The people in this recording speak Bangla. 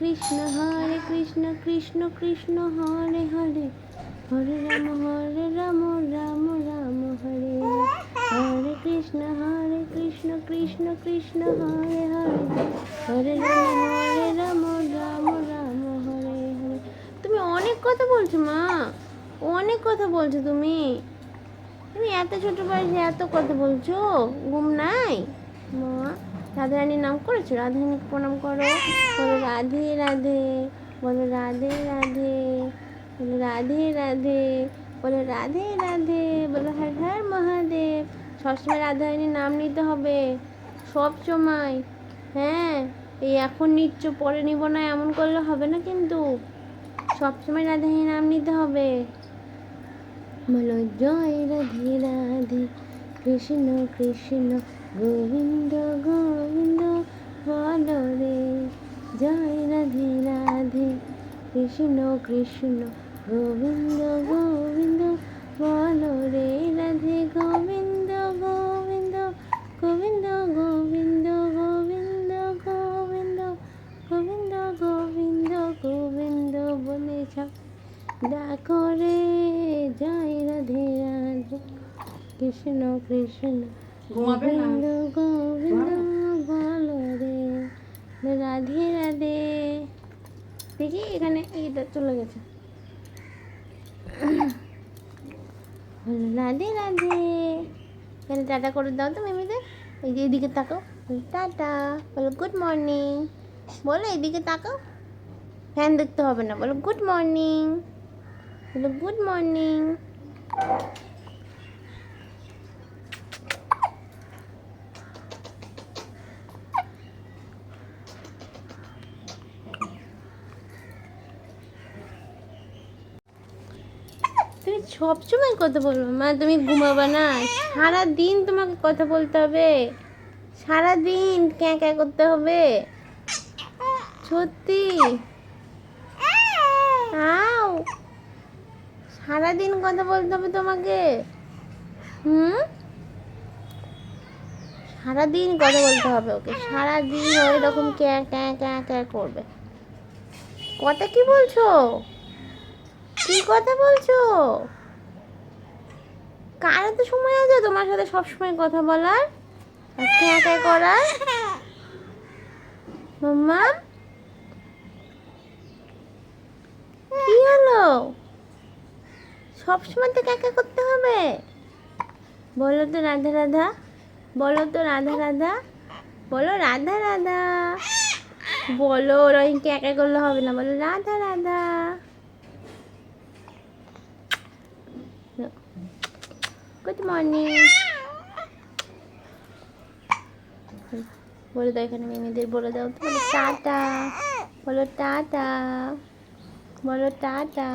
কৃষ্ণ কৃষ্ণ কৃষ্ণ হরে হরে হরে রাম রাম রাম হরে হরে কৃষ্ণ কৃষ্ণ কৃষ্ণ হরে হরে হরে রাম রাম রাম হরে হরে। তুমি অনেক কথা বলছো মা, অনেক কথা বলছো তুমি। তুমি এত ছোট বয়সে এত কথা বলছো, ঘুম নাই? মা রাধারানীর নাম করেছো? রাধারানীকে প্রণাম করো, বলো রাধে রাধে, বলো রাধে রাধে, বলো রাধে রাধে, বলো রাধে রাধে, বলো হর হর মহাদেব। সবসময় রাধারানীর নাম নিতে হবে, সব সময়। হ্যাঁ, এই এখন নিচ্ছ পরে নিব না এমন করলে হবে না কিন্তু। সবসময় রাধারানীর নাম নিতে হবে। বলো জয় রাধে রাধে, কৃষ্ণ কৃষ্ণ গোবিন্দ গোবিন্দ, বলো রে জয় রাধে রাধে, কৃষ্ণ কৃষ্ণ গোবিন্দ গোবিন্দ, বলো রে রাধে গোবিন্দ গোবিন্দ গোবিন্দ গোবিন্দ গোবিন্দ গোবিন্দ গোবিন্দ গোবিন্দ গোবিন্দ বলে সব ডাকো রে জয় রাধে রাধে, কৃষ্ণ কৃষ্ণ গোবিন্দ গোবিন্দ, বলো রে রাধে রাধে। দেখি এখানে এইটা চলে গেছে। বলো রাধে রাধে। এখানে টাটা করে দাও তো মিমিদের। এই যে এদিকে তাকাও, টাটা। বলো গুড মর্নিং, বলো এদিকে তাকাও, ফ্যান দেখতে হবে না, বলো গুড মর্নিং, বলো গুড মর্নিং। তুমি সবসময় কথা বলবো মা, তুমি ঘুমাবা না? সারাদিন তোমাকে কথা বলতে হবে, সারাদিন ক্যাঁ ক্যাঁ করতে হবে, সত্যি। আও, সারাদিন কথা বলতে হবে তোমাকে। সারাদিন কথা বলতে হবে ওকে, সারাদিন ওই রকম ক্যাঁ ক্যাঁ ক্যাঁ ক্যাঁ করবে। কথা কি বলছো? কি কথা বলছো? কার এত সময় আছে তোমার সাথে সবসময় কথা বলার আর ক্যাঁ ক্যাঁ করার? মাম্মা কি হলো? সবসময় তো ক্যাঁ ক্যাঁ করতে হবে? বলো তো রাধা রাধা, বলো তো রাধা রাধা, বলো রাধা রাধা, বলো। ওরকম ক্যাঁ ক্যাঁ করলে হবে না, বলো রাধা রাধা। গুড মর্নিং বলে দাও, এখানে মেয়েদের বলে দাও তো, বলো টাটা, বলো টাটা, বলো টাটা।